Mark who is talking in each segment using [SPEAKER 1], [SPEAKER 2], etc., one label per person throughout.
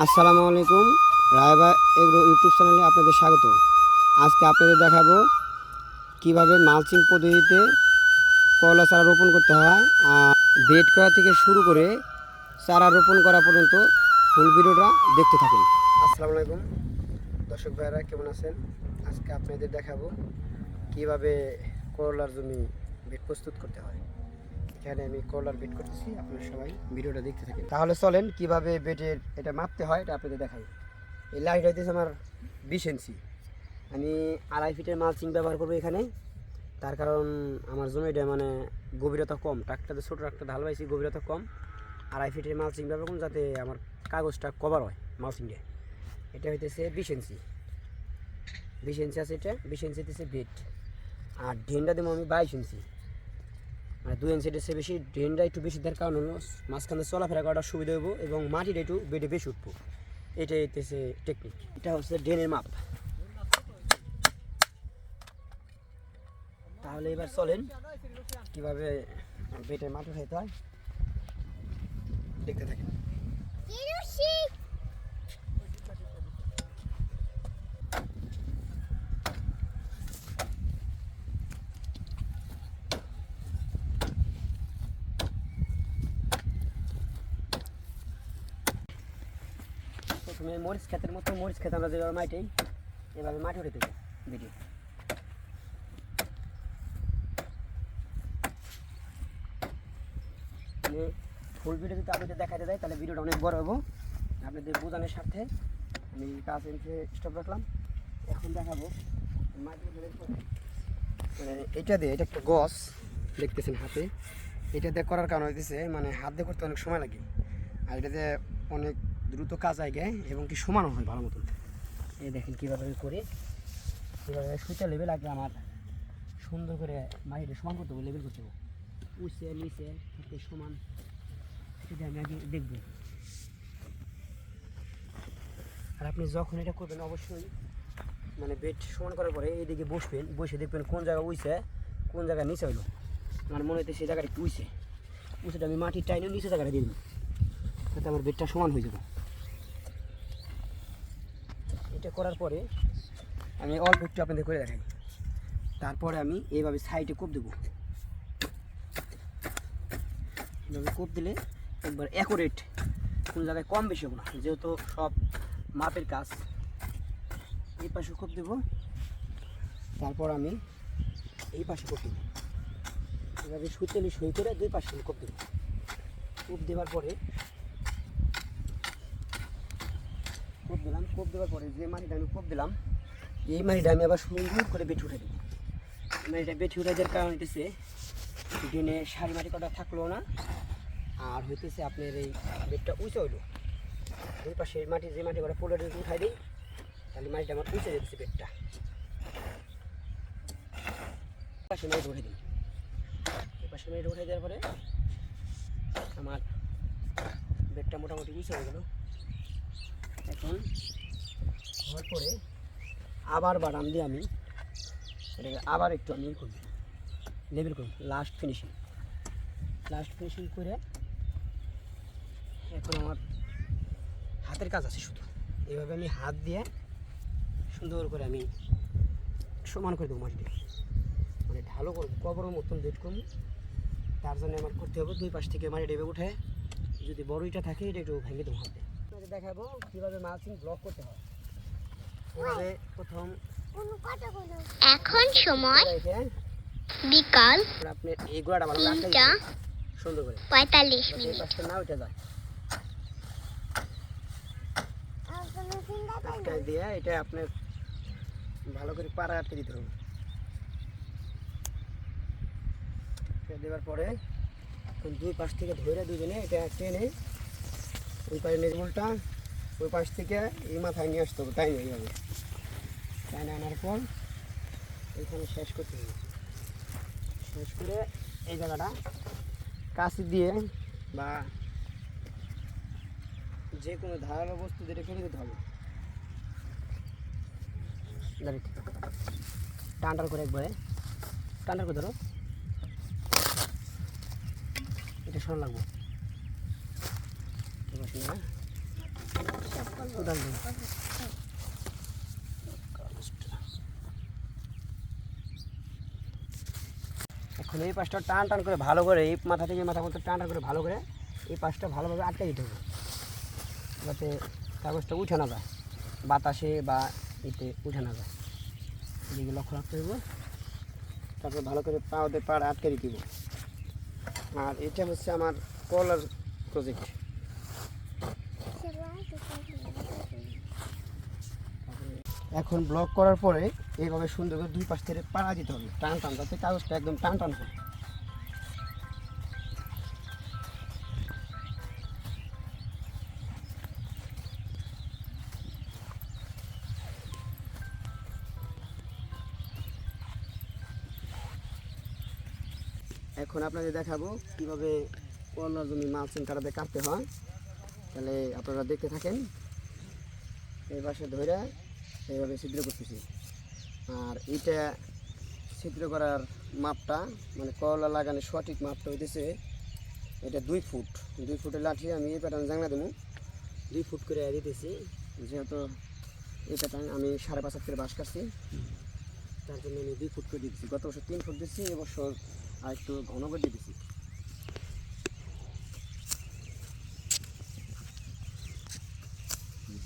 [SPEAKER 1] আসসালামু আলাইকুম। Raiba agro YouTube চ্যানেলে আপনাদের স্বাগত। আজকে আপনাদের দেখাবো কিভাবে মালচিং পদ্ধতিতে করলা চারা রোপণ করতে হয়। আর বেড করা থেকে শুরু করে চারা রোপণ করা পর্যন্ত ফুল ভিডিওটা দেখতে থাকুন। আসসালামু আলাইকুম দর্শক ভাইরা, কেমন আছেন? আজকে আপনাদের দেখাবো কিভাবে করলার জমি বেড প্রস্তুত করতে হয়। এখানে আমি করলার বেড করতেছি, আপনারা সবাই ভিডিওটা দেখতে থাকেন। তাহলে চলেন কিভাবে বেডের এটা মাপতে হয় এটা আপনাদের দেখাই। এই লাইট হইতেছে আমার 20 ইঞ্চি। আমি 2.5 ফিটের মালচিং ব্যবহার করবো এখানে। তার কারণ আমার জমিটা মানে গভীরতা কম, ট্রাক্টরতে ছোটো ট্রাক্টর ঢাল পাইছি, গভীরতা কম। 2.5 ফিটের মালচিং ব্যবহার করুন যাতে আমার কাগজটা কভার হয় মালচিংয়ে। এটা হইতেছে 20 ইঞ্চি, 20 ইঞ্চি আছে এটা, 20 ইঞ্চি হইতেছে বেড। আর ড্রেনটা দেবো আমি 22 ইঞ্চি, মানে 2 ইঞ্চির চেয়ে বেশি। ড্রেনটা একটু বেশি দেওয়ার কারণ হলো মাঝখানে চলাফেরা করাটা সুবিধা হবো এবং মাটিটা একটু বেডে বেশি উঠবো। এটাই হইতেছে টেকনিক। এটা হচ্ছে ড্রেনের মাপ। তাহলে এবার চলেন কীভাবে বেডের মাপ উঠাইতে হয় দেখতে থাকেন। প্রথমে মরিচ ক্ষেতের মতো মরিচ ক্ষেত আমরা যেভাবে মাটি, এভাবে মাটি উঠে দেবো বেডে। ফুল ভিডিও যদি আপনাদের দেখাতে দেয় তাহলে ভিডিওটা অনেক বড় হবো। আপনাদের বোঝানোর স্বার্থে আমি কাজ এনে স্টপ রাখলাম। এখন দেখাবো মাটি মানে এটা দিয়ে, এটা একটা গছ দেখতেছেন হাতে, এটা দিয়ে করার কারণ হইতেছে মানে হাত দিয়ে করতে অনেক সময় লাগে, আর এটাতে অনেক দ্রুত কাজ আয় গায় এবং কি সমানও হয় ভালো মতন। এই দেখেন কীভাবে করে, কীভাবে সুতা লেভেল আগে আমার সুন্দর করে মাটিটা সমান করতে হবে, লেভেল করতে হবে, উঁচে নিচে হাতে সমান। এটা আমি আগে দেখব। আর আপনি যখন এটা করবেন অবশ্যই মানে বেড সমান করার পরে এইদিকে বসবেন, বসে দেখবেন কোন জায়গা উইছে কোন জায়গায় নিচে হইলো। আমার মনে হচ্ছে সেই জায়গাটা একটু উইছে, উঁচেটা আমি মাটির টাইনে নিচে জায়গাটা দিয়ে দেবো, যাতে আমার বেডটা সমান হয়ে যাবে। এটা করার পরে আমি অল্প একটু আপনাদের করে দেখাই। তারপরে আমি এইভাবে সাইডে কোপ দেবো। এভাবে কোপ দিলে একবার অ্যাকুরেট, কোনো জায়গায় কম বেশি হবো না, যেহেতু সব মাপের কাজ। এই পাশে কোপ দেবো, তারপর আমি এই পাশে কোপ দেবো। এভাবে সুতেলি সই করে দুই পাশে কোপ দেবো। কোপ দেওয়ার পরে কোপ দেওয়ার পরে যে মাটিটা আমি কোপ দিলাম, এই মাটিটা আমি আবার সুন্দর করে বেঠে উঠে দেবো। মাটিটা বেঠে উঠে দেওয়ার কারণ হইতেছে ড্রেনে সারি মাটি কটা থাকলো না, আর হইতেছে আপনার এই বেডটা উঁচে হইলো। দুই পাশে মাটি, যে মাটি করে পোলার উঠাই দিই তাহলে মাটিটা আমার উঁচে যেতেছে বেডটা। পাশে মাটি উঠে দিই, এই পাশে মাটি উঠে দেওয়ার পরে আমার বেডটা মোটামুটি উঁচে হয়ে গেল। এখন হওয়ার পরে আবার বাদাম দিয়ে আমি এটাকে আবার একটু আমি করব, লেবেল করব, লাস্ট ফিনিশিং করে এখন আমার হাতের কাজ আছে শুধু। এইভাবে আমি হাত দিয়ে সুন্দর করে আমি সমান করে দেবো মাটিটা, মানে ঢালো করবো, কবরের মতন বেড করবো। তার জন্য আমার করতে হবে দুই পাশ থেকে মাটি ডেবে উঠে, যদি বড় ইটা থাকে এটা একটু ভেঙে দেবো হাতে। আপনাকে দেখাবো কীভাবে মালচিং ব্লক করতে হয়। এভাবে প্রথম
[SPEAKER 2] এখন সময় বিকাল
[SPEAKER 1] আপনি এই গোড়াটা ভালো রাখতে সুন্দর করে
[SPEAKER 2] 45 মিনিট।
[SPEAKER 1] পাশটা না উঠে যায় আটকায় দিয়ে এটা আপনার ভালো করে পাড়া আটকে দিতে হবে। দেওয়ার পরে দুই পাশ থেকে ধরে দুজনে এটা টেনে ওই পাশে নেজবুলটা ওই পাশ থেকে এই মাথায় নিয়ে আসতে হবে, তাই না? এইভাবে তাই না আনার পর এখানে শেষ করতে হবে। শেষ করে এই জায়গাটা কাঁচি দিয়ে বা যে কোনো ধারালো বস্তু যেটা কেটে দিতে হবে। টান্ডার করে একবারে টান্ডার করে ধরো, এটা সর লাগবো। ঠিক আছে না? কোদাল দিন। এখন এই পাশটা টান টান করে ভালো করে, এই মাথা থেকে মাথা মতো টান টান করে ভালো করে এই পাশটা ভালোভাবে আটকে দিতে হবে, যাতে কাগজটা উঠে না যায়, বাতাসে বা এতে উঠে না যায়। এদিকে লক্ষ্য রাখতে হবে। তারপরে ভালো করে পাওয়াতে পাড় আটকে দিতে হবে। আর এটা হচ্ছে আমার কলার প্রজেক্ট। এখন ব্লক করার পরে এইভাবে সুন্দর করে দুই পাশ থেকে পাড়া দিতে হবে, টান টান, যাতে কাগজটা একদম টান টান হয়। এখন আপনাদের দেখাবো কিভাবে কলার জমি মালচিং কাটাতে কাটতে হয়, তাহলে আপনারা দেখতে থাকেন। এই পাশে ধরে এইভাবে ছিদ্র করতেছি। আর এইটা ছিদ্র করার মাপটা, মানে কলা লাগানোর সঠিক মাপটা হইতেছে এটা 2 ফুট। 2 ফুটের লাঠি আমি এই প্যাটার্ন জাংলা দেবো, 2 ফুট করে দিতেছি। যেহেতু এই প্যাটার্ন আমি 5.5 হাত করে বাঁশ কাটছি, তার জন্য আমি 2 ফুট করে দিচ্ছি। গত বছর 3 ফুট দিচ্ছি, এবছর আর একটু ঘন করে দিতেছি।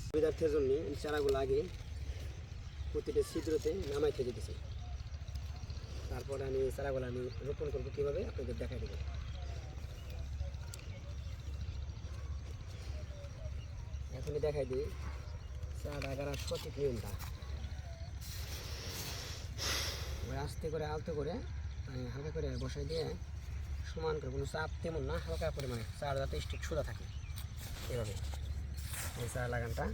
[SPEAKER 1] সুবিধার্থের জন্য চারাগুলো আগে প্রতিটা ছিদ্রতে নামাইতে দিতেছি। তারপরে আমি চারাগুলো আমি রোপণ করবো কীভাবে আপনাদের দেখাই দেবো। এখনই দেখাই দিই চারা গাড়ার সঠিক নিয়মটা। আস্তে করে আলতো করে হালকা করে বসাই দিয়ে সমান করে, কোনো চাপ তেমন না, হালকা পরিমাণে চারা যাতে স্টিক সোজা থাকে এভাবে। এই চারা লাগানটা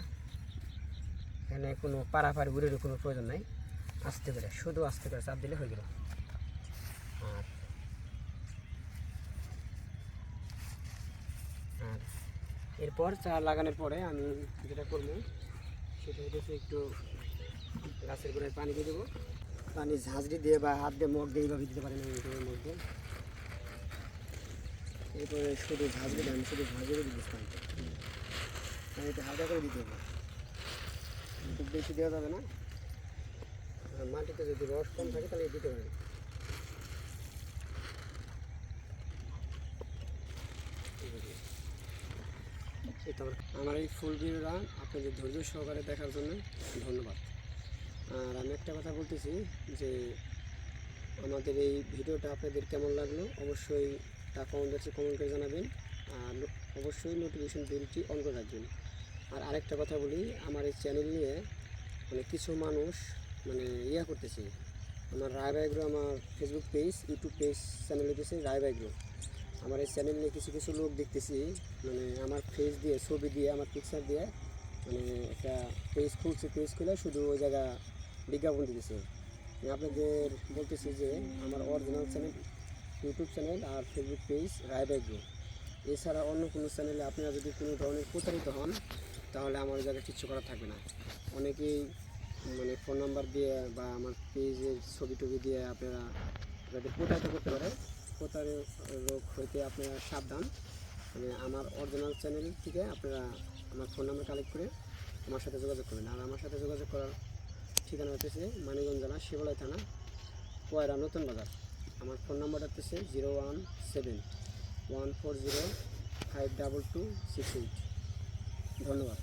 [SPEAKER 1] এখানে কোনো পাড়াপাড়ি ঘুরে কোনো প্রয়োজন নাই, আস্তে করে, শুধু আস্তে করে চাপ দিলে হয়ে গেল। আর এরপর চারা লাগানোর পরে আমি যেটা করবো সেটা হচ্ছে একটু গাছের গোড়ায় পানি দিয়ে দেবো। পানি ঝাঁঝরি দিয়ে বা হাত দিয়ে মগ দিয়ে এইভাবে দিতে পারেন, মগ দিয়ে। এরপরে শুধু ঝাঁঝরি দেন, শুধু ঝাঁঝরি দিতে পানি, পানিতে হালকা করে দিতে হবে, খুব বেশি দেওয়া যাবে না। আর মাটিতে যদি রস কম থাকে তাহলে দিতে পারেন। আমার এই ফুল ভিডিওটা আপনাদের ধৈর্য সহকারে দেখার জন্য ধন্যবাদ। আর আমি একটা কথা বলতেছি যে আমাদের এই ভিডিওটা আপনাদের কেমন লাগলো অবশ্যই তা কমেন্ট বক্সে কমেন্ট করে জানাবেন। আর অবশ্যই নোটিফিকেশন বেলটি অন করে রাখবেন। আর আরেকটা কথা বলি, আমার এই চ্যানেল নিয়ে মানে কিছু মানুষ মানে করতেছে। আমার রায় বাইগ্রো, আমার Facebook page, YouTube page channel হইতেছে রায় বাইগ্রো। আমার এই চ্যানেল নিয়ে কিছু কিছু লোক দেখতেছি মানে আমার ফেস দিয়ে, ছবি দিয়ে, আমার পিকচার দিয়ে মানে একটা পেজ খুলছে, পেজ খুলে শুধু ওই জায়গা বিজ্ঞাপন দিতেছে। আমি আপনাদের বলতেছি যে আমার অরিজিনাল চ্যানেল, ইউটিউব চ্যানেল আর ফেসবুক পেজ রায় বাইগ্রো। এছাড়া অন্য কোনো চ্যানেলে আপনারা যদি কোনো ধরনের প্রতারিত হন তাহলে আমার জায়গায় কিচ্ছু করা থাকবে না। অনেকেই মানে ফোন নাম্বার দিয়ে বা আমার পেজের ছবি টবি দিয়ে আপনারা যাদের প্রতারিত করতে পারে, প্রতারক হইতে আপনারা সাবধান। মানে আমার অরিজিনাল চ্যানেল থেকে আপনারা আমার ফোন নাম্বার কালেক্ট করে আমার সাথে যোগাযোগ করবেন। আর আমার সাথে যোগাযোগ করার ঠিকানা হচ্ছে মানিকগঞ্জ জেলা শিবলাই থানা, কয়রা নতুন বাজার। আমার ফোন নাম্বারটা হচ্ছে 017-140-52268। ধন্যবাদ।